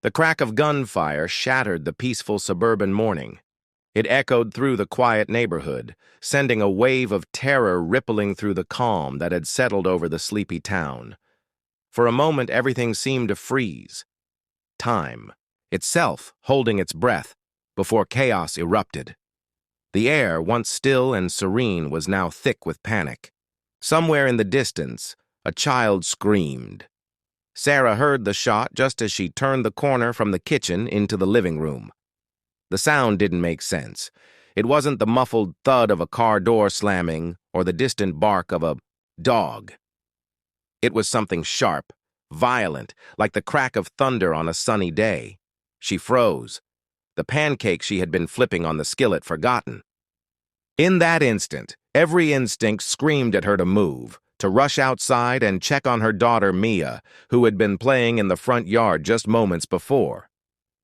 The crack of gunfire shattered the peaceful suburban morning. It echoed through the quiet neighborhood, sending a wave of terror rippling through the calm that had settled over the sleepy town. For a moment, everything seemed to freeze. Time, itself holding its breath, before chaos erupted. The air, once still and serene, was now thick with panic. Somewhere in the distance, a child screamed. Sarah heard the shot just as she turned the corner from the kitchen into the living room. The sound didn't make sense. It wasn't the muffled thud of a car door slamming or the distant bark of a dog. It was something sharp, violent, like the crack of thunder on a sunny day. She froze, the pancake she had been flipping on the skillet forgotten. In that instant, every instinct screamed at her to move, to rush outside and check on her daughter Mia, who had been playing in the front yard just moments before.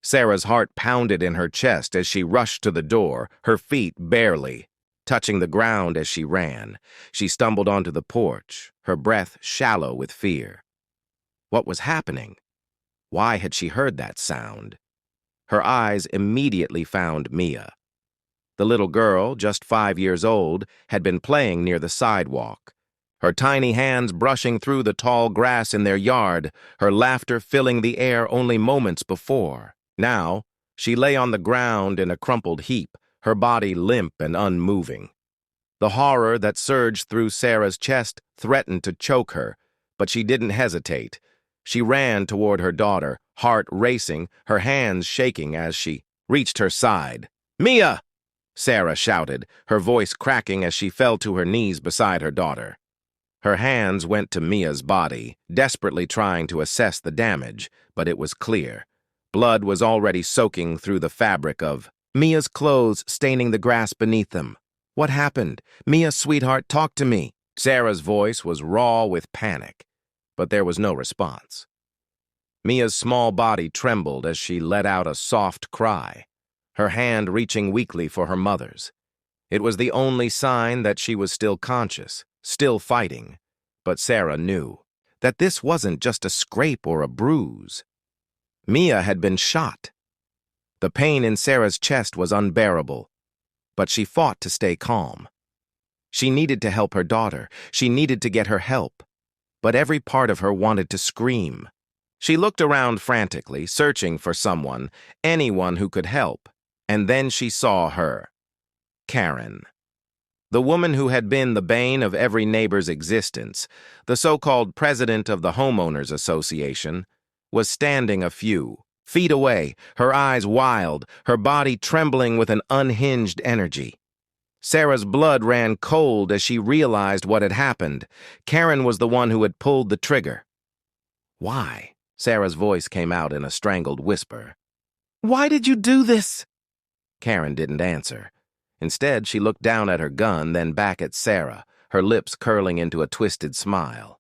Sarah's heart pounded in her chest as she rushed to the door, her feet barely touching the ground as she ran. She stumbled onto the porch, her breath shallow with fear. What was happening? Why had she heard that sound? Her eyes immediately found Mia. The little girl, just 5 years old, had been playing near the sidewalk, her tiny hands brushing through the tall grass in their yard, her laughter filling the air only moments before. Now, she lay on the ground in a crumpled heap, her body limp and unmoving. The horror that surged through Sarah's chest threatened to choke her, but she didn't hesitate. She ran toward her daughter, heart racing, her hands shaking as she reached her side. "Mia!" Sarah shouted, her voice cracking as she fell to her knees beside her daughter. Her hands went to Mia's body, desperately trying to assess the damage, but it was clear. Blood was already soaking through the fabric of Mia's clothes, staining the grass beneath them. "What happened? Mia, sweetheart, talk to me." Sarah's voice was raw with panic, but there was no response. Mia's small body trembled as she let out a soft cry, her hand reaching weakly for her mother's. It was the only sign that she was still conscious, still fighting, but Sarah knew that this wasn't just a scrape or a bruise. Mia had been shot. The pain in Sarah's chest was unbearable, but she fought to stay calm. She needed to help her daughter. She needed to get her help, but every part of her wanted to scream. She looked around frantically, searching for someone, anyone who could help, and then she saw her. Karen. The woman who had been the bane of every neighbor's existence, the so-called president of the Homeowners Association, was standing a few feet away, her eyes wild, her body trembling with an unhinged energy. Sarah's blood ran cold as she realized what had happened. Karen was the one who had pulled the trigger. "Why?" Sarah's voice came out in a strangled whisper. "Why did you do this?" Karen didn't answer. Instead, she looked down at her gun, then back at Sarah, her lips curling into a twisted smile.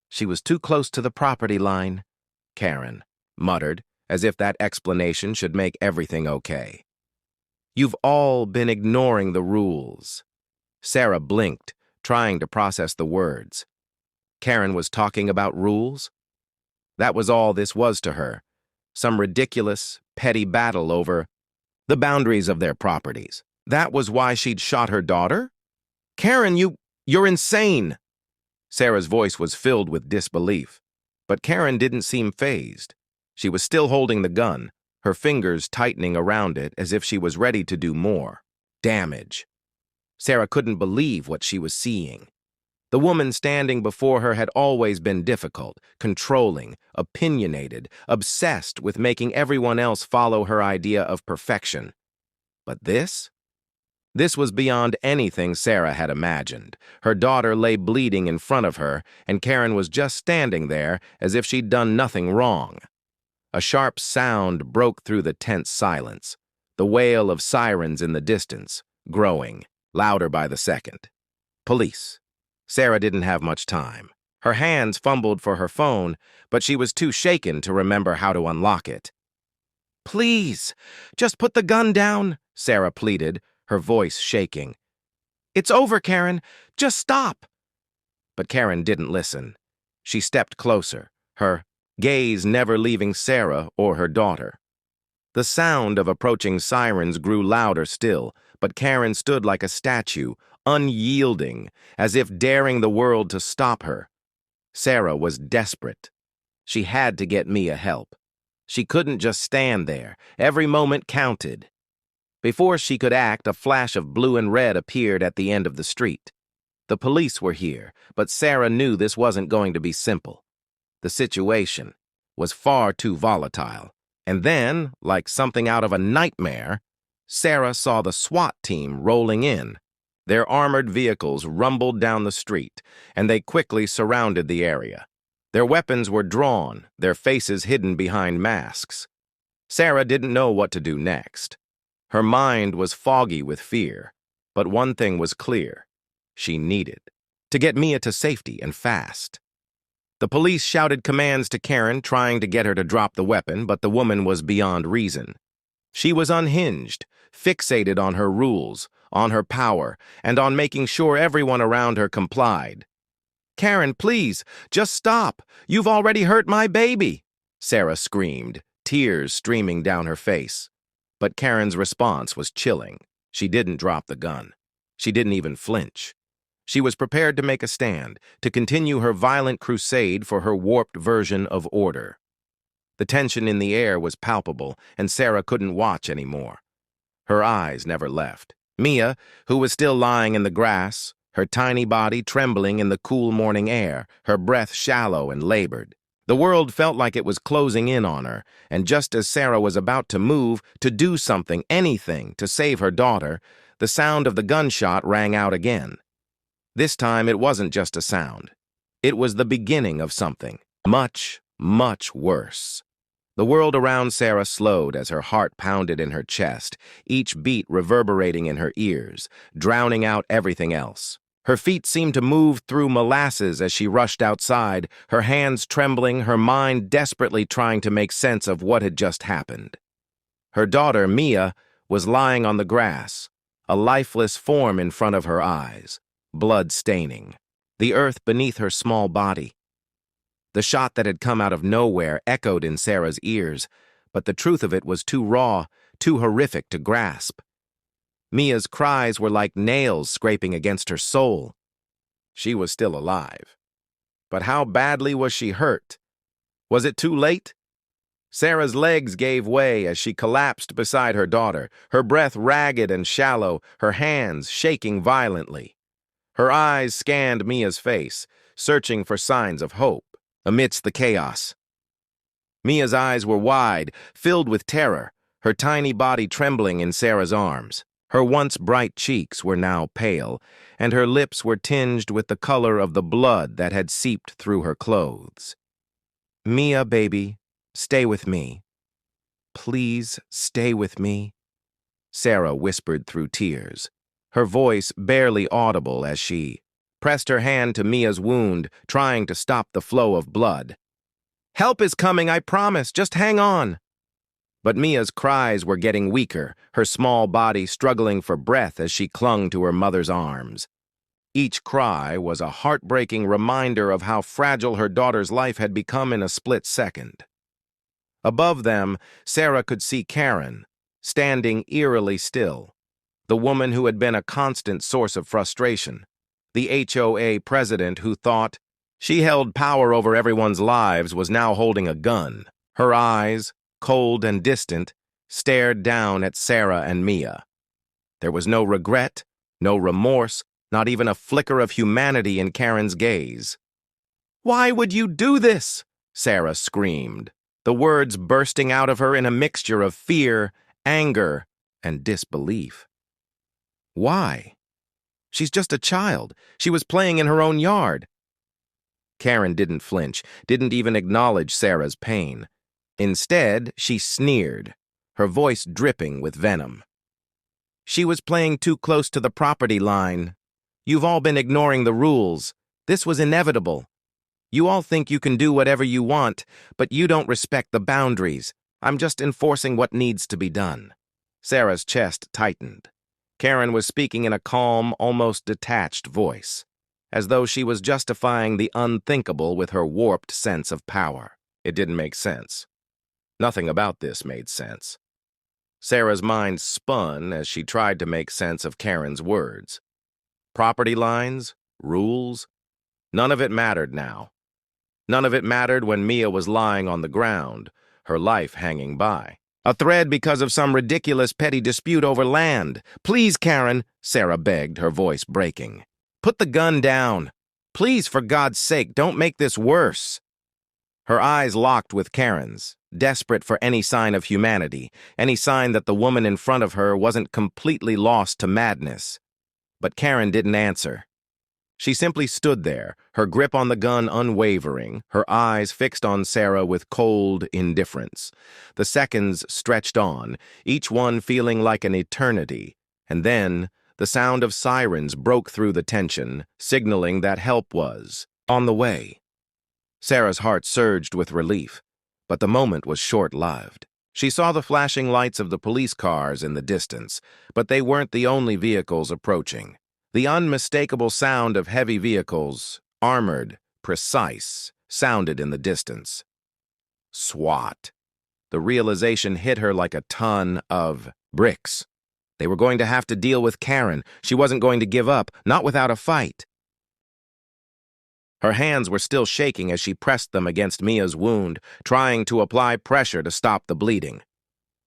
"She was too close to the property line," Karen muttered, as if that explanation should make everything okay. "You've all been ignoring the rules." Sarah blinked, trying to process the words. Karen was talking about rules? That was all this was to her. Some ridiculous, petty battle over the boundaries of their properties. That was why she'd shot her daughter? "Karen, you're insane!" Sarah's voice was filled with disbelief, but Karen didn't seem fazed. She was still holding the gun, her fingers tightening around it as if she was ready to do more damage. Sarah couldn't believe what she was seeing. The woman standing before her had always been difficult, controlling, opinionated, obsessed with making everyone else follow her idea of perfection. But this? This was beyond anything Sarah had imagined. Her daughter lay bleeding in front of her, and Karen was just standing there as if she'd done nothing wrong. A sharp sound broke through the tense silence, the wail of sirens in the distance, growing, louder by the second. Police. Sarah didn't have much time. Her hands fumbled for her phone, but she was too shaken to remember how to unlock it. "Please, just put the gun down," Sarah pleaded, her voice shaking. "It's over, Karen. Just stop." But Karen didn't listen. She stepped closer, her gaze never leaving Sarah or her daughter. The sound of approaching sirens grew louder still, but Karen stood like a statue, unyielding, as if daring the world to stop her. Sarah was desperate. She had to get Mia help. She couldn't just stand there. Every moment counted. Before she could act, a flash of blue and red appeared at the end of the street. The police were here, but Sarah knew this wasn't going to be simple. The situation was far too volatile. And then, like something out of a nightmare, Sarah saw the SWAT team rolling in. Their armored vehicles rumbled down the street, and they quickly surrounded the area. Their weapons were drawn, their faces hidden behind masks. Sarah didn't know what to do next. Her mind was foggy with fear, but one thing was clear. She needed to get Mia to safety and fast. The police shouted commands to Karen, trying to get her to drop the weapon, but the woman was beyond reason. She was unhinged, fixated on her rules, on her power, and on making sure everyone around her complied. "Karen, please, just stop. You've already hurt my baby," Sarah screamed, tears streaming down her face. But Karen's response was chilling. She didn't drop the gun. She didn't even flinch. She was prepared to make a stand, to continue her violent crusade for her warped version of order. The tension in the air was palpable, and Sarah couldn't watch anymore. Her eyes never left. Mia, who was still lying in the grass, her tiny body trembling in the cool morning air, her breath shallow and labored. The world felt like it was closing in on her, and just as Sarah was about to move, to do something, anything, to save her daughter, the sound of the gunshot rang out again. This time it wasn't just a sound. It was the beginning of something much, much worse. The world around Sarah slowed as her heart pounded in her chest, each beat reverberating in her ears, drowning out everything else. Her feet seemed to move through molasses as she rushed outside, her hands trembling, her mind desperately trying to make sense of what had just happened. Her daughter, Mia, was lying on the grass, a lifeless form in front of her eyes, blood staining, the earth beneath her small body. The shot that had come out of nowhere echoed in Sarah's ears, but the truth of it was too raw, too horrific to grasp. Mia's cries were like nails scraping against her soul. She was still alive. But how badly was she hurt? Was it too late? Sarah's legs gave way as she collapsed beside her daughter, her breath ragged and shallow, her hands shaking violently. Her eyes scanned Mia's face, searching for signs of hope amidst the chaos. Mia's eyes were wide, filled with terror, her tiny body trembling in Sarah's arms. Her once bright cheeks were now pale, and her lips were tinged with the color of the blood that had seeped through her clothes. "Mia, baby, stay with me. Please stay with me," Sarah whispered through tears, her voice barely audible as she pressed her hand to Mia's wound, trying to stop the flow of blood. "Help is coming, I promise. Just hang on." But Mia's cries were getting weaker, her small body struggling for breath as she clung to her mother's arms. Each cry was a heartbreaking reminder of how fragile her daughter's life had become in a split second. Above them, Sarah could see Karen, standing eerily still, the woman who had been a constant source of frustration, the HOA president who thought she held power over everyone's lives was now holding a gun. Her eyes, cold and distant, stared down at Sarah and Mia. There was no regret, no remorse, not even a flicker of humanity in Karen's gaze. "Why would you do this?" Sarah screamed, the words bursting out of her in a mixture of fear, anger, and disbelief. Why? She's just a child. She was playing in her own yard. Karen didn't flinch, didn't even acknowledge Sarah's pain. Instead, she sneered, her voice dripping with venom. "She was playing too close to the property line. You've all been ignoring the rules. This was inevitable. You all think you can do whatever you want, but you don't respect the boundaries. I'm just enforcing what needs to be done." Sarah's chest tightened. Karen was speaking in a calm, almost detached voice, as though she was justifying the unthinkable with her warped sense of power. It didn't make sense. Nothing about this made sense. Sarah's mind spun as she tried to make sense of Karen's words. Property lines, rules, none of it mattered now. None of it mattered when Mia was lying on the ground, her life hanging by. A thread because of some ridiculous petty dispute over land. Please, Karen, Sarah begged, her voice breaking. Put the gun down. Please, for God's sake, don't make this worse. Her eyes locked with Karen's, desperate for any sign of humanity, any sign that the woman in front of her wasn't completely lost to madness. But Karen didn't answer. She simply stood there, her grip on the gun unwavering, her eyes fixed on Sarah with cold indifference. The seconds stretched on, each one feeling like an eternity, and then the sound of sirens broke through the tension, signaling that help was on the way. Sarah's heart surged with relief, but the moment was short-lived. She saw the flashing lights of the police cars in the distance, but they weren't the only vehicles approaching. The unmistakable sound of heavy vehicles, armored, precise, sounded in the distance. SWAT. The realization hit her like a ton of bricks. They were going to have to deal with Karen. She wasn't going to give up, not without a fight. Her hands were still shaking as she pressed them against Mia's wound, trying to apply pressure to stop the bleeding.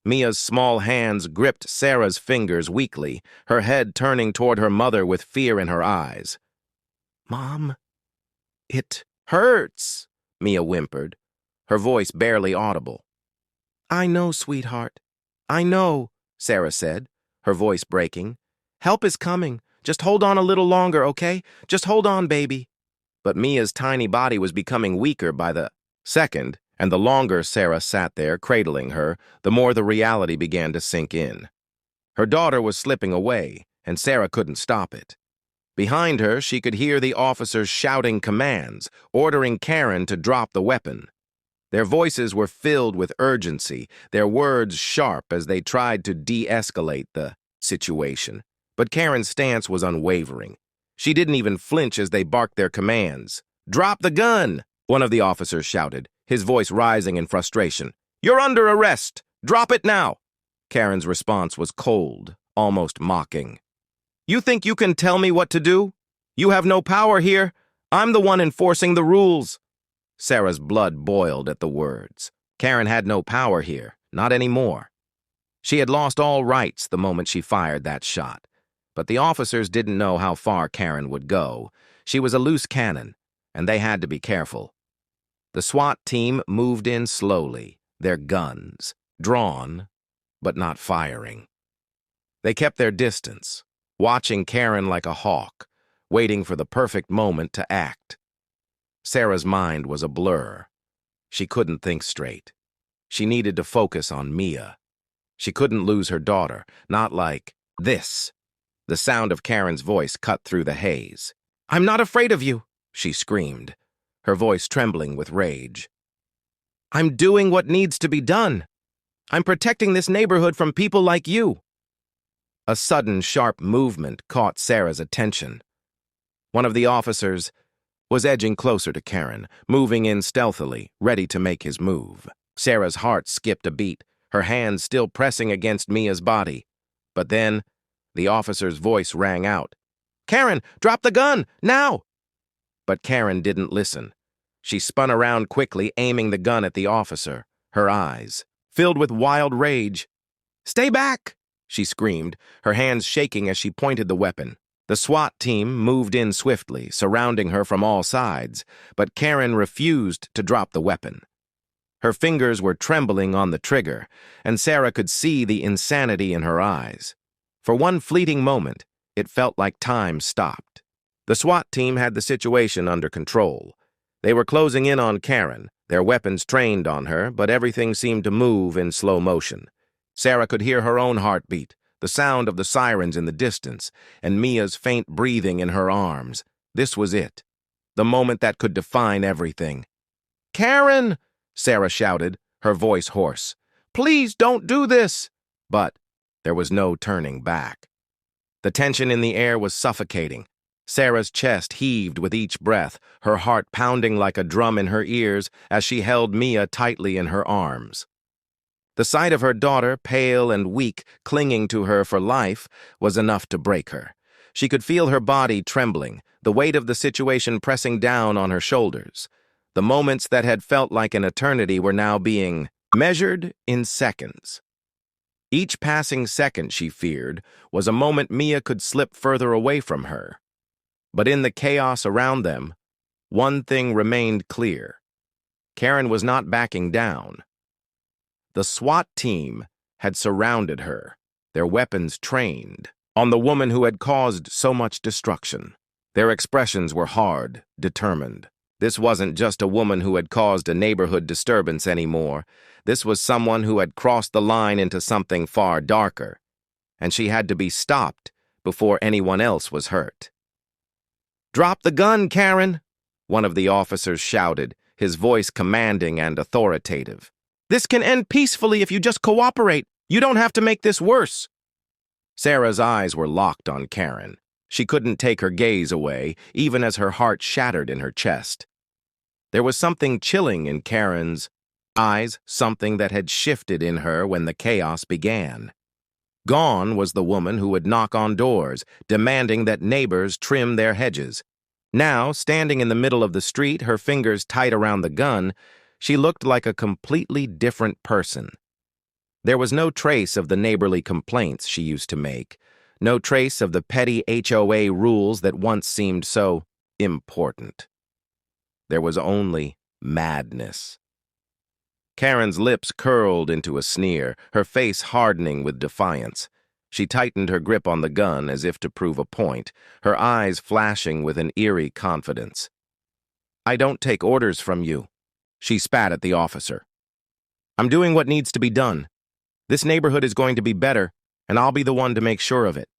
Mia's small hands gripped Sarah's fingers weakly, her head turning toward her mother with fear in her eyes. "Mom, it hurts," Mia whimpered, her voice barely audible. "I know, sweetheart. I know," Sarah said, her voice breaking. "Help is coming. Just hold on a little longer, okay? Just hold on, baby." But Mia's tiny body was becoming weaker by the second, and the longer Sarah sat there cradling her, the more the reality began to sink in. Her daughter was slipping away, and Sarah couldn't stop it. Behind her, she could hear the officers shouting commands, ordering Karen to drop the weapon. Their voices were filled with urgency, their words sharp as they tried to de-escalate the situation. But Karen's stance was unwavering. She didn't even flinch as they barked their commands. "Drop the gun!" one of the officers shouted, his voice rising in frustration. "You're under arrest! Drop it now!" Karen's response was cold, almost mocking. "You think you can tell me what to do? You have no power here. I'm the one enforcing the rules." Sarah's blood boiled at the words. Karen had no power here, not anymore. She had lost all rights the moment she fired that shot. But the officers didn't know how far Karen would go. She was a loose cannon, and they had to be careful. The SWAT team moved in slowly, their guns drawn, but not firing. They kept their distance, watching Karen like a hawk, waiting for the perfect moment to act. Sarah's mind was a blur. She couldn't think straight. She needed to focus on Mia. She couldn't lose her daughter, not like this. The sound of Karen's voice cut through the haze. "I'm not afraid of you," she screamed, her voice trembling with rage. "I'm doing what needs to be done. I'm protecting this neighborhood from people like you." A sudden, sharp movement caught Sarah's attention. One of the officers was edging closer to Karen, moving in stealthily, ready to make his move. Sarah's heart skipped a beat, her hands still pressing against Mia's body. But then, the officer's voice rang out. "Karen, drop the gun, now!" But Karen didn't listen. She spun around quickly, aiming the gun at the officer, her eyes filled with wild rage. "Stay back!" she screamed, her hands shaking as she pointed the weapon. The SWAT team moved in swiftly, surrounding her from all sides, but Karen refused to drop the weapon. Her fingers were trembling on the trigger, and Sarah could see the insanity in her eyes. For one fleeting moment, it felt like time stopped. The SWAT team had the situation under control. They were closing in on Karen, their weapons trained on her, but everything seemed to move in slow motion. Sarah could hear her own heartbeat, the sound of the sirens in the distance, and Mia's faint breathing in her arms. This was it, the moment that could define everything. "Karen!" Sarah shouted, her voice hoarse. "Please don't do this!" But there was no turning back. The tension in the air was suffocating. Sarah's chest heaved with each breath, her heart pounding like a drum in her ears as she held Mia tightly in her arms. The sight of her daughter, pale and weak, clinging to her for life, was enough to break her. She could feel her body trembling, the weight of the situation pressing down on her shoulders. The moments that had felt like an eternity were now being measured in seconds. Each passing second, she feared, was a moment Mia could slip further away from her. But in the chaos around them, one thing remained clear. Karen was not backing down. The SWAT team had surrounded her, their weapons trained on the woman who had caused so much destruction. Their expressions were hard, determined. This wasn't just a woman who had caused a neighborhood disturbance anymore. This was someone who had crossed the line into something far darker, and she had to be stopped before anyone else was hurt. "Drop the gun, Karen!" one of the officers shouted, his voice commanding and authoritative. "This can end peacefully if you just cooperate. You don't have to make this worse." Sarah's eyes were locked on Karen. She couldn't take her gaze away, even as her heart shattered in her chest. There was something chilling in Karen's eyes, something that had shifted in her when the chaos began. Gone was the woman who would knock on doors, demanding that neighbors trim their hedges. Now, standing in the middle of the street, her fingers tight around the gun, she looked like a completely different person. There was no trace of the neighborly complaints she used to make, no trace of the petty HOA rules that once seemed so important. There was only madness. Karen's lips curled into a sneer, her face hardening with defiance. She tightened her grip on the gun as if to prove a point, her eyes flashing with an eerie confidence. "I don't take orders from you," she spat at the officer. "I'm doing what needs to be done. This neighborhood is going to be better, and I'll be the one to make sure of it."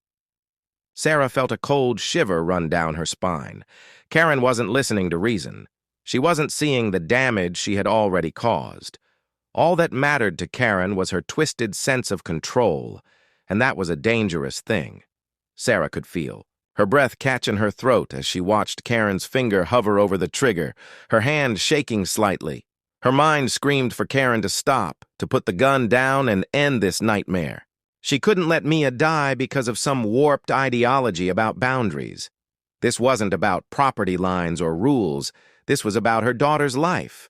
Sarah felt a cold shiver run down her spine. Karen wasn't listening to reason. She wasn't seeing the damage she had already caused. All that mattered to Karen was her twisted sense of control, and that was a dangerous thing. Sarah could feel her breath catch in her throat as she watched Karen's finger hover over the trigger, her hand shaking slightly. Her mind screamed for Karen to stop, to put the gun down and end this nightmare. She couldn't let Mia die because of some warped ideology about boundaries. This wasn't about property lines or rules. This was about her daughter's life.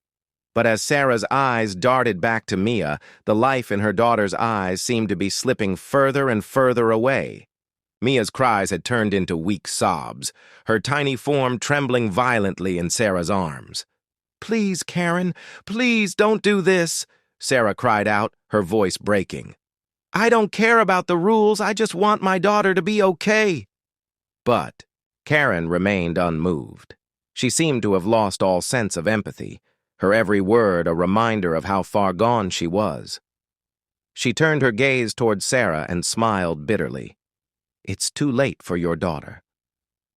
But as Sarah's eyes darted back to Mia, the life in her daughter's eyes seemed to be slipping further and further away. Mia's cries had turned into weak sobs, her tiny form trembling violently in Sarah's arms. "Please, Karen, please don't do this," Sarah cried out, her voice breaking. "I don't care about the rules, I just want my daughter to be okay." But Karen remained unmoved. She seemed to have lost all sense of empathy, her every word a reminder of how far gone she was. She turned her gaze toward Sarah and smiled bitterly. "It's too late for your daughter.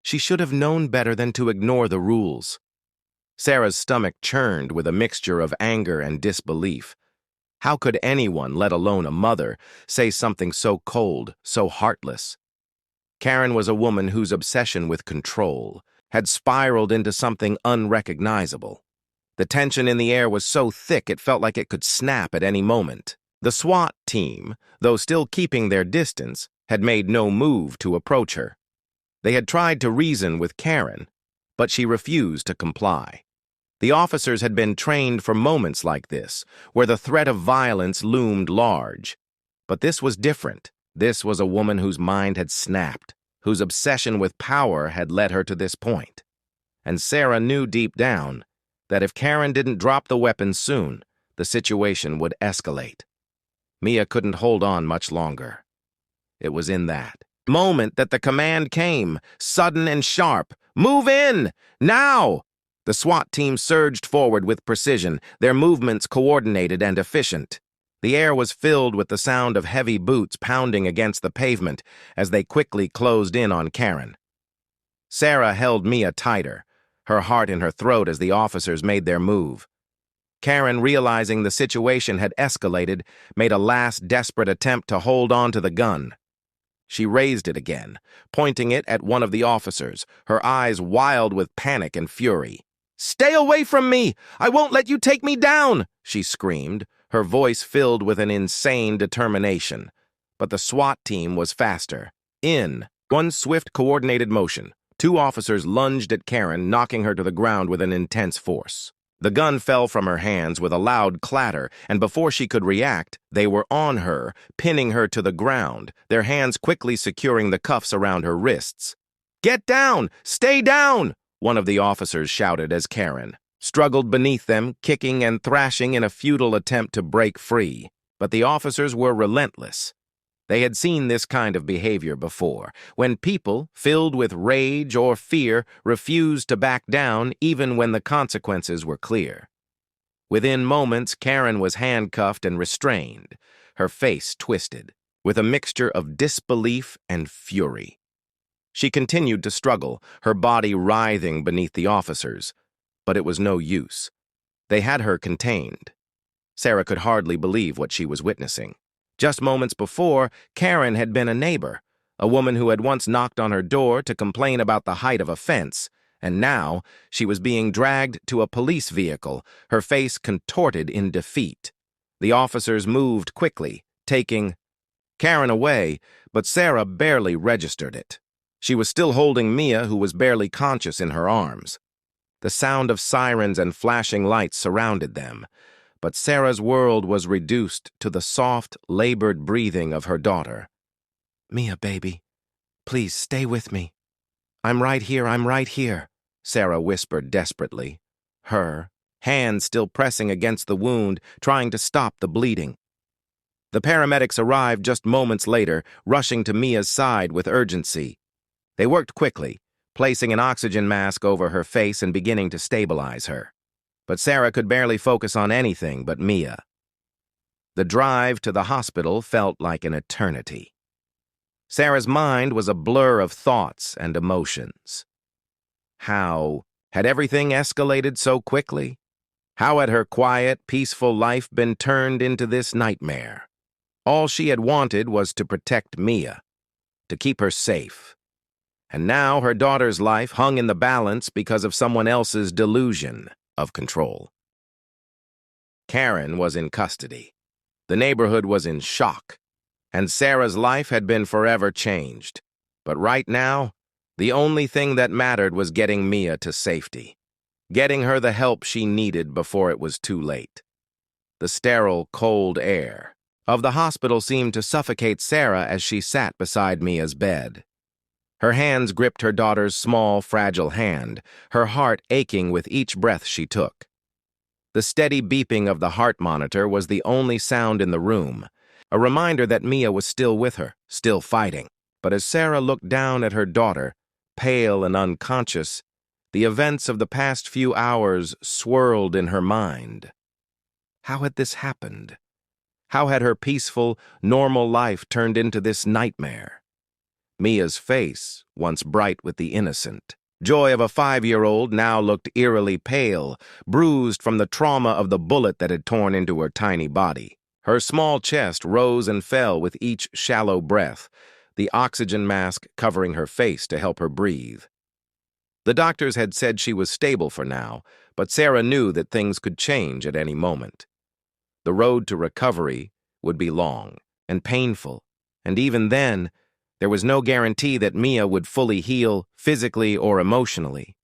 She should have known better than to ignore the rules." Sarah's stomach churned with a mixture of anger and disbelief. How could anyone, let alone a mother, say something so cold, so heartless? Karen was a woman whose obsession with control had spiraled into something unrecognizable. The tension in the air was so thick it felt like it could snap at any moment. The SWAT team, though still keeping their distance, had made no move to approach her. They had tried to reason with Karen, but she refused to comply. The officers had been trained for moments like this, where the threat of violence loomed large. But this was different. This was a woman whose mind had snapped, whose obsession with power had led her to this point. And Sarah knew deep down that if Karen didn't drop the weapon soon, the situation would escalate. Mia couldn't hold on much longer. It was in that moment that the command came, sudden and sharp. "Move in! Now!" The SWAT team surged forward with precision, their movements coordinated and efficient. The air was filled with the sound of heavy boots pounding against the pavement as they quickly closed in on Karen. Sarah held Mia tighter, her heart in her throat as the officers made their move. Karen, realizing the situation had escalated, made a last desperate attempt to hold on to the gun. She raised it again, pointing it at one of the officers, her eyes wild with panic and fury. "Stay away from me! I won't let you take me down!" she screamed, her voice filled with an insane determination. But the SWAT team was faster. In one swift, coordinated motion, two officers lunged at Karen, knocking her to the ground with an intense force. The gun fell from her hands with a loud clatter, and before she could react, they were on her, pinning her to the ground, their hands quickly securing the cuffs around her wrists. "Get down! Stay down!" one of the officers shouted as Karen struggled beneath them, kicking and thrashing in a futile attempt to break free. But the officers were relentless. They had seen this kind of behavior before, when people, filled with rage or fear, refused to back down even when the consequences were clear. Within moments, Karen was handcuffed and restrained, her face twisted, with a mixture of disbelief and fury. She continued to struggle, her body writhing beneath the officers, but it was no use. They had her contained. Sarah could hardly believe what she was witnessing. Just moments before, Karen had been a neighbor, a woman who had once knocked on her door to complain about the height of a fence, and now she was being dragged to a police vehicle, her face contorted in defeat. The officers moved quickly, taking Karen away, but Sarah barely registered it. She was still holding Mia, who was barely conscious, in her arms. The sound of sirens and flashing lights surrounded them, but Sarah's world was reduced to the soft, labored breathing of her daughter. "Mia, baby, please stay with me." I'm right here," Sarah whispered desperately, her hands still pressing against the wound, trying to stop the bleeding. The paramedics arrived just moments later, rushing to Mia's side with urgency. They worked quickly, placing an oxygen mask over her face and beginning to stabilize her. But Sarah could barely focus on anything but Mia. The drive to the hospital felt like an eternity. Sarah's mind was a blur of thoughts and emotions. How had everything escalated so quickly? How had her quiet, peaceful life been turned into this nightmare? All she had wanted was to protect Mia, to keep her safe. And now her daughter's life hung in the balance because of someone else's delusion of control. Karen was in custody. The neighborhood was in shock, and Sarah's life had been forever changed. But right now, the only thing that mattered was getting Mia to safety, getting her the help she needed before it was too late. The sterile, cold air of the hospital seemed to suffocate Sarah as she sat beside Mia's bed. Her hands gripped her daughter's small, fragile hand, her heart aching with each breath she took. The steady beeping of the heart monitor was the only sound in the room, a reminder that Mia was still with her, still fighting. But as Sarah looked down at her daughter, pale and unconscious, the events of the past few hours swirled in her mind. How had this happened? How had her peaceful, normal life turned into this nightmare? Mia's face, once bright with the innocent joy of a 5-year-old, now looked eerily pale, bruised from the trauma of the bullet that had torn into her tiny body. Her small chest rose and fell with each shallow breath, the oxygen mask covering her face to help her breathe. The doctors had said she was stable for now, but Sarah knew that things could change at any moment. The road to recovery would be long and painful, and even then, there was no guarantee that Mia would fully heal physically or emotionally.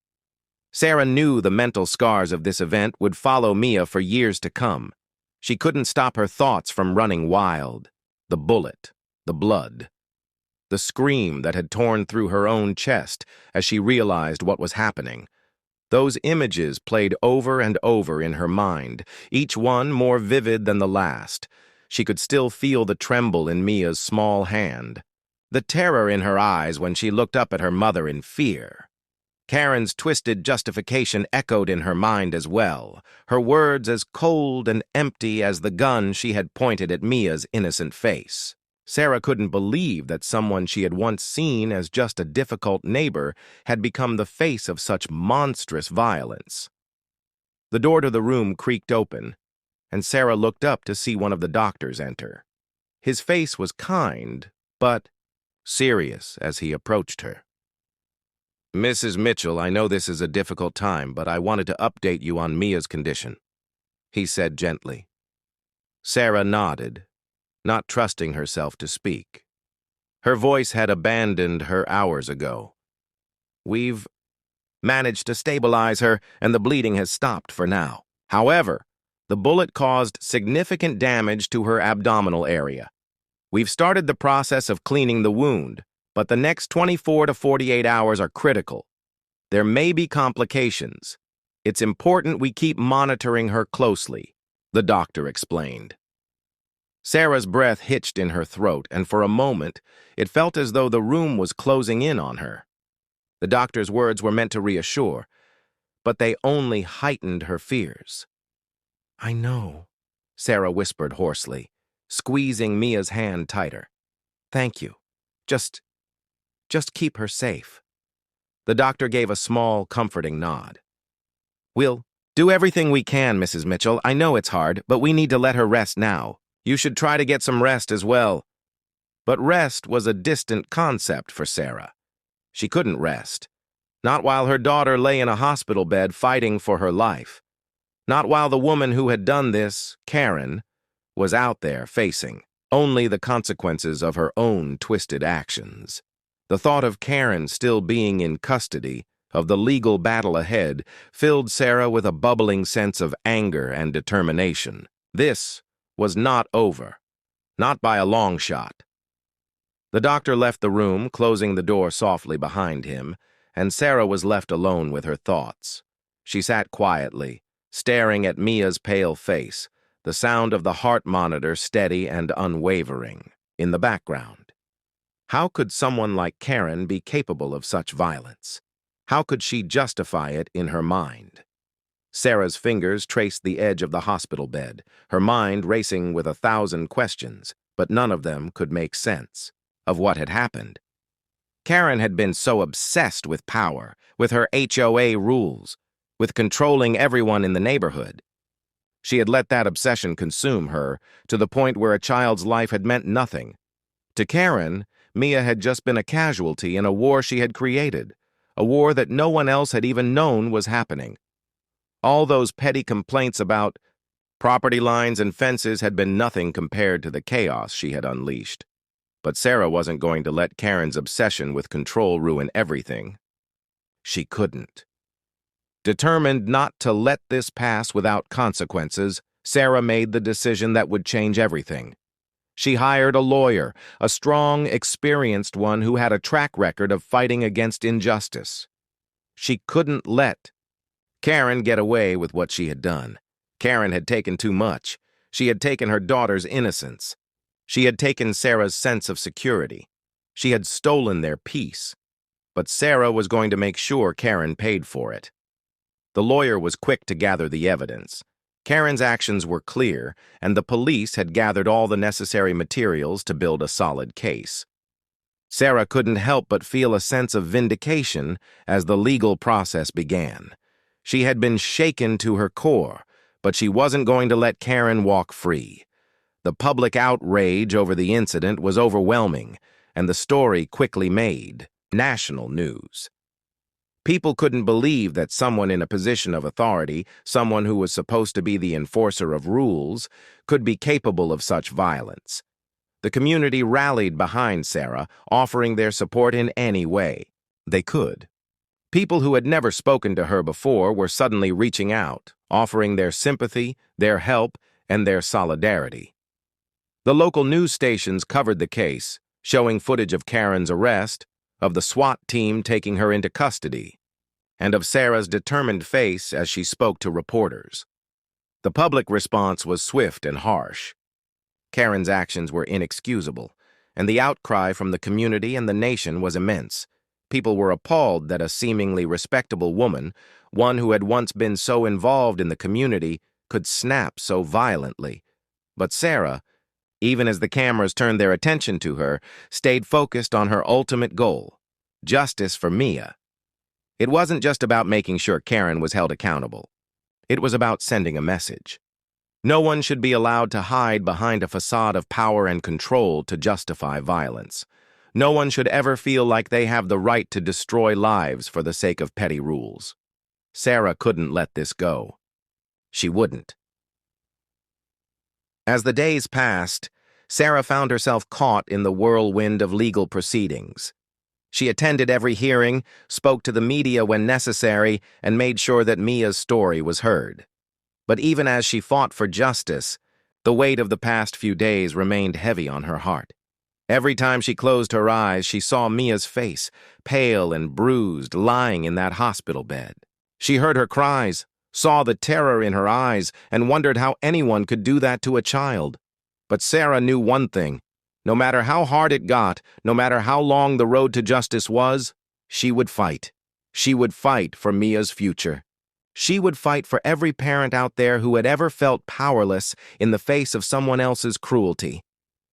Sarah knew the mental scars of this event would follow Mia for years to come. She couldn't stop her thoughts from running wild. The bullet, the blood, the scream that had torn through her own chest as she realized what was happening. Those images played over and over in her mind, each one more vivid than the last. She could still feel the tremble in Mia's small hand, the terror in her eyes when she looked up at her mother in fear. Karen's twisted justification echoed in her mind as well, her words as cold and empty as the gun she had pointed at Mia's innocent face. Sarah couldn't believe that someone she had once seen as just a difficult neighbor had become the face of such monstrous violence. The door to the room creaked open, and Sarah looked up to see one of the doctors enter. His face was kind, but serious as he approached her. "Mrs. Mitchell, I know this is a difficult time, but I wanted to update you on Mia's condition," he said gently. Sarah nodded, not trusting herself to speak. Her voice had abandoned her hours ago. "We've managed to stabilize her, and the bleeding has stopped for now. However, the bullet caused significant damage to her abdominal area. We've started the process of cleaning the wound, but the next 24 to 48 hours are critical. There may be complications. It's important we keep monitoring her closely," the doctor explained. Sarah's breath hitched in her throat, and for a moment, it felt as though the room was closing in on her. The doctor's words were meant to reassure, but they only heightened her fears. "I know," Sarah whispered hoarsely, squeezing Mia's hand tighter. "Thank you. Just keep her safe." The doctor gave a small, comforting nod. "We'll do everything we can, Mrs. Mitchell. I know it's hard, but we need to let her rest now. You should try to get some rest as well." But rest was a distant concept for Sarah. She couldn't rest. Not while her daughter lay in a hospital bed fighting for her life. Not while the woman who had done this, Karen, was out there facing only the consequences of her own twisted actions. The thought of Karen still being in custody, of the legal battle ahead, filled Sarah with a bubbling sense of anger and determination. This was not over. Not by a long shot. The doctor left the room, closing the door softly behind him, and Sarah was left alone with her thoughts. She sat quietly, staring at Mia's pale face, the sound of the heart monitor steady and unwavering in the background. How could someone like Karen be capable of such violence? How could she justify it in her mind? Sarah's fingers traced the edge of the hospital bed, her mind racing with 1,000 questions, but none of them could make sense of what had happened. Karen had been so obsessed with power, with her HOA rules, with controlling everyone in the neighborhood. She had let that obsession consume her to the point where a child's life had meant nothing. To Karen, Mia had just been a casualty in a war she had created, a war that no one else had even known was happening. All those petty complaints about property lines and fences had been nothing compared to the chaos she had unleashed. But Sarah wasn't going to let Karen's obsession with control ruin everything. She couldn't. Determined not to let this pass without consequences, Sarah made the decision that would change everything. She hired a lawyer, a strong, experienced one who had a track record of fighting against injustice. She couldn't let Karen get away with what she had done. Karen had taken too much. She had taken her daughter's innocence. She had taken Sarah's sense of security. She had stolen their peace. But Sarah was going to make sure Karen paid for it. The lawyer was quick to gather the evidence. Karen's actions were clear, and the police had gathered all the necessary materials to build a solid case. Sarah couldn't help but feel a sense of vindication as the legal process began. She had been shaken to her core, but she wasn't going to let Karen walk free. The public outrage over the incident was overwhelming, and the story quickly made national news. People couldn't believe that someone in a position of authority, someone who was supposed to be the enforcer of rules, could be capable of such violence. The community rallied behind Sarah, offering their support in any way they could. People who had never spoken to her before were suddenly reaching out, offering their sympathy, their help, and their solidarity. The local news stations covered the case, showing footage of Karen's arrest, of the SWAT team taking her into custody, and of Sarah's determined face as she spoke to reporters. The public response was swift and harsh. Karen's actions were inexcusable, and the outcry from the community and the nation was immense. People were appalled that a seemingly respectable woman, one who had once been so involved in the community, could snap so violently. But Sarah, even as the cameras turned their attention to her, stayed focused on her ultimate goal, justice for Mia. It wasn't just about making sure Karen was held accountable. It was about sending a message. No one should be allowed to hide behind a facade of power and control to justify violence. No one should ever feel like they have the right to destroy lives for the sake of petty rules. Sarah couldn't let this go. She wouldn't. As the days passed, Sarah found herself caught in the whirlwind of legal proceedings. She attended every hearing, spoke to the media when necessary, and made sure that Mia's story was heard. But even as she fought for justice, the weight of the past few days remained heavy on her heart. Every time she closed her eyes, she saw Mia's face, pale and bruised, lying in that hospital bed. She heard her cries, saw the terror in her eyes, and wondered how anyone could do that to a child. But Sarah knew one thing. No matter how hard it got, no matter how long the road to justice was, she would fight. She would fight for Mia's future. She would fight for every parent out there who had ever felt powerless in the face of someone else's cruelty.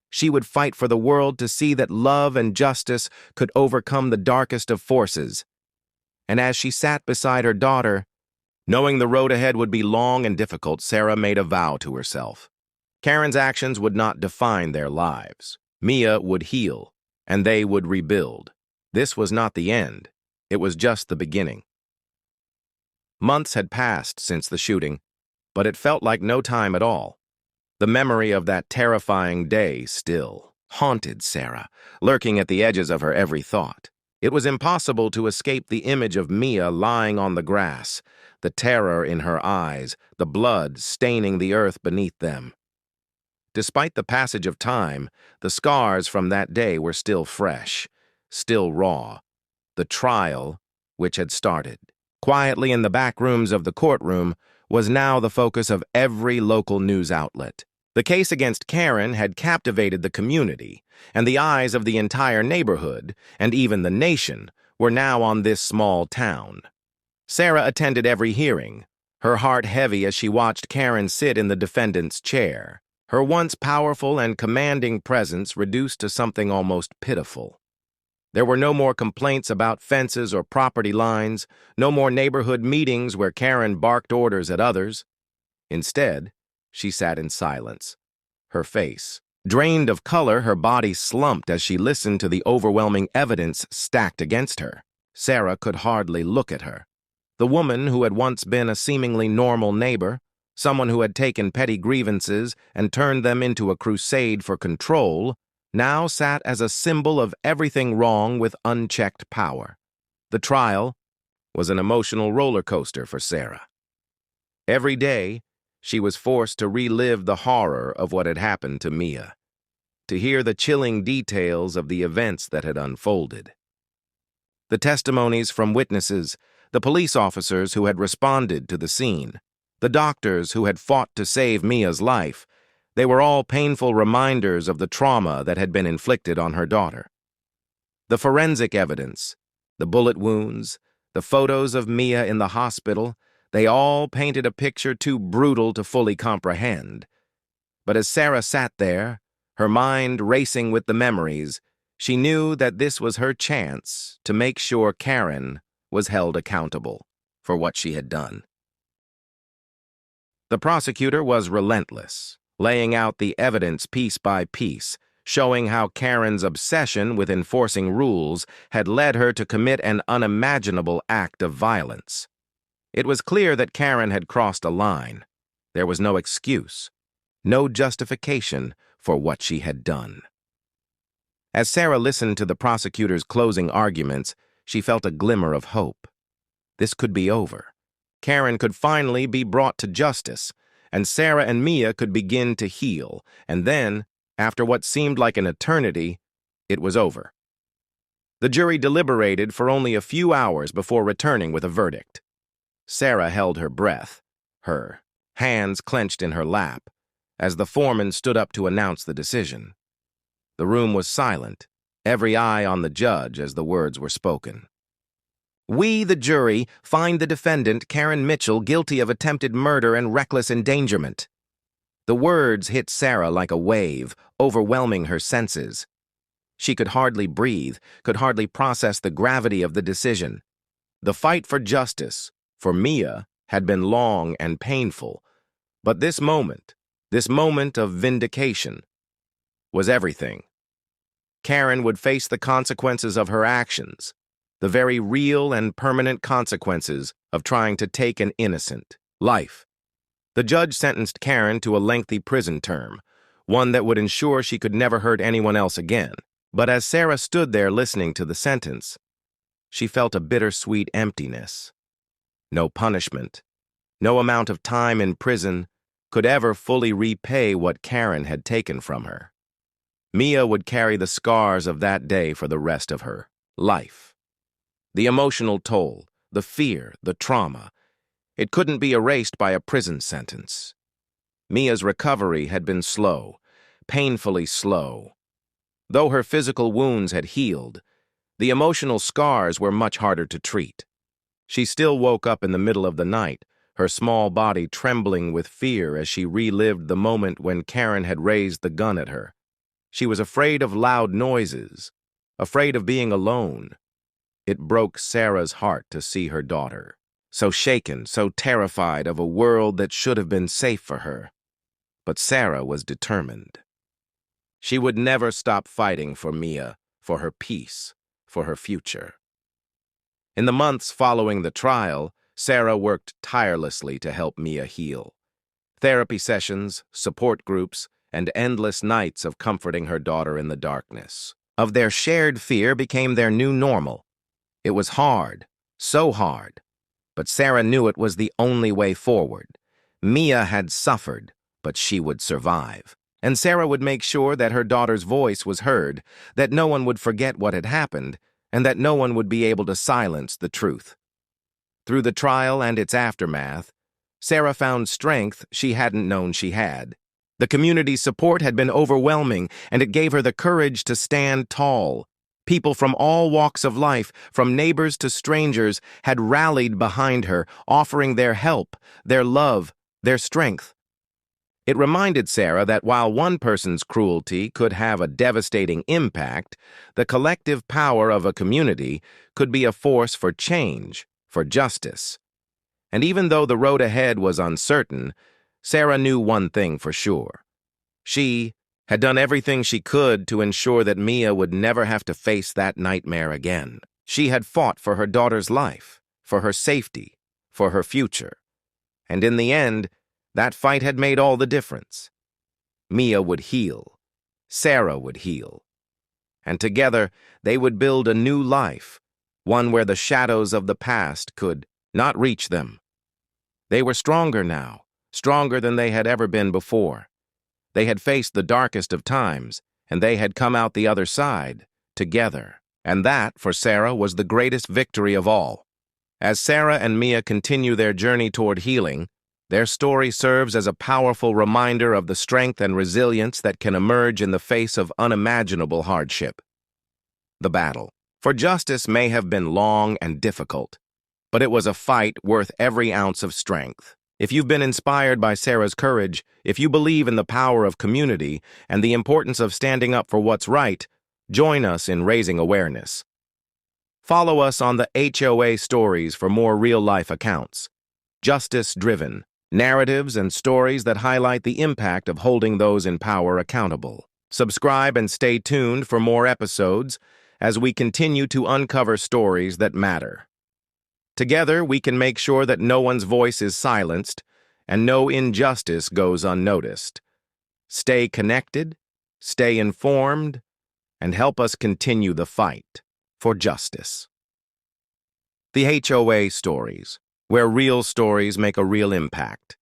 She would fight for the world to see that love and justice could overcome the darkest of forces. And as she sat beside her daughter, knowing the road ahead would be long and difficult, Sarah made a vow to herself. Karen's actions would not define their lives. Mia would heal, and they would rebuild. This was not the end. It was just the beginning. Months had passed since the shooting, but it felt like no time at all. The memory of that terrifying day still haunted Sarah, lurking at the edges of her every thought. It was impossible to escape the image of Mia lying on the grass, the terror in her eyes, the blood staining the earth beneath them. Despite the passage of time, the scars from that day were still fresh, still raw. The trial, which had started quietly in the back rooms of the courtroom, was now the focus of every local news outlet. The case against Karen had captivated the community, and the eyes of the entire neighborhood, and even the nation, were now on this small town. Sarah attended every hearing, her heart heavy as she watched Karen sit in the defendant's chair, her once powerful and commanding presence reduced to something almost pitiful. There were no more complaints about fences or property lines, no more neighborhood meetings where Karen barked orders at others. Instead, she sat in silence. Her face, drained of color, her body slumped as she listened to the overwhelming evidence stacked against her. Sarah could hardly look at her. The woman who had once been a seemingly normal neighbor, someone who had taken petty grievances and turned them into a crusade for control, now sat as a symbol of everything wrong with unchecked power. The trial was an emotional roller coaster for Sarah. Every day, she was forced to relive the horror of what had happened to Mia, to hear the chilling details of the events that had unfolded. The testimonies from witnesses, the police officers who had responded to the scene, the doctors who had fought to save Mia's life, they were all painful reminders of the trauma that had been inflicted on her daughter. The forensic evidence, the bullet wounds, the photos of Mia in the hospital, they all painted a picture too brutal to fully comprehend. But as Sarah sat there, her mind racing with the memories, she knew that this was her chance to make sure Karen was held accountable for what she had done. The prosecutor was relentless, laying out the evidence piece by piece, showing how Karen's obsession with enforcing rules had led her to commit an unimaginable act of violence. It was clear that Karen had crossed a line. There was no excuse, no justification for what she had done. As Sarah listened to the prosecutor's closing arguments, she felt a glimmer of hope. This could be over. Karen could finally be brought to justice, and Sarah and Mia could begin to heal, and then, after what seemed like an eternity, it was over. The jury deliberated for only a few hours before returning with a verdict. Sarah held her breath, her hands clenched in her lap, as the foreman stood up to announce the decision. The room was silent, every eye on the judge as the words were spoken. "We, the jury, find the defendant, Karen Mitchell, guilty of attempted murder and reckless endangerment." The words hit Sarah like a wave, overwhelming her senses. She could hardly breathe, could hardly process the gravity of the decision. The fight for justice, for Mia, had been long and painful, but this moment of vindication, was everything. Karen would face the consequences of her actions, the very real and permanent consequences of trying to take an innocent life. The judge sentenced Karen to a lengthy prison term, one that would ensure she could never hurt anyone else again. But as Sarah stood there listening to the sentence, she felt a bittersweet emptiness. No punishment, no amount of time in prison could ever fully repay what Karen had taken from her. Mia would carry the scars of that day for the rest of her life. The emotional toll, the fear, the trauma, it couldn't be erased by a prison sentence. Mia's recovery had been slow, painfully slow. Though her physical wounds had healed, the emotional scars were much harder to treat. She still woke up in the middle of the night, her small body trembling with fear as she relived the moment when Karen had raised the gun at her. She was afraid of loud noises, afraid of being alone. It broke Sarah's heart to see her daughter, so shaken, so terrified of a world that should have been safe for her. But Sarah was determined. She would never stop fighting for Mia, for her peace, for her future. In the months following the trial, Sarah worked tirelessly to help Mia heal. Therapy sessions, support groups, and endless nights of comforting her daughter in the darkness of their shared fear became their new normal. It was hard, so hard, but Sarah knew it was the only way forward. Mia had suffered, but she would survive. And Sarah would make sure that her daughter's voice was heard, that no one would forget what had happened, and that no one would be able to silence the truth. Through the trial and its aftermath, Sarah found strength she hadn't known she had. The community's support had been overwhelming, and it gave her the courage to stand tall. People from all walks of life, from neighbors to strangers, had rallied behind her, offering their help, their love, their strength. It reminded Sarah that while one person's cruelty could have a devastating impact, the collective power of a community could be a force for change, for justice. And even though the road ahead was uncertain, Sarah knew one thing for sure. She had done everything she could to ensure that Mia would never have to face that nightmare again. She had fought for her daughter's life, for her safety, for her future. And in the end, that fight had made all the difference. Mia would heal. Sarah would heal. And together, they would build a new life, one where the shadows of the past could not reach them. They were stronger now, stronger than they had ever been before. They had faced the darkest of times, and they had come out the other side, together. And that, for Sarah, was the greatest victory of all. As Sarah and Mia continue their journey toward healing, their story serves as a powerful reminder of the strength and resilience that can emerge in the face of unimaginable hardship. The battle for justice may have been long and difficult, but it was a fight worth every ounce of strength. If you've been inspired by Sarah's courage, if you believe in the power of community and the importance of standing up for what's right, join us in raising awareness. Follow us on the HOA stories for more real-life accounts. Justice-driven narratives and stories that highlight the impact of holding those in power accountable. Subscribe and stay tuned for more episodes as we continue to uncover stories that matter. Together, we can make sure that no one's voice is silenced and no injustice goes unnoticed. Stay connected, stay informed, and help us continue the fight for justice. The HOA stories, where real stories make a real impact.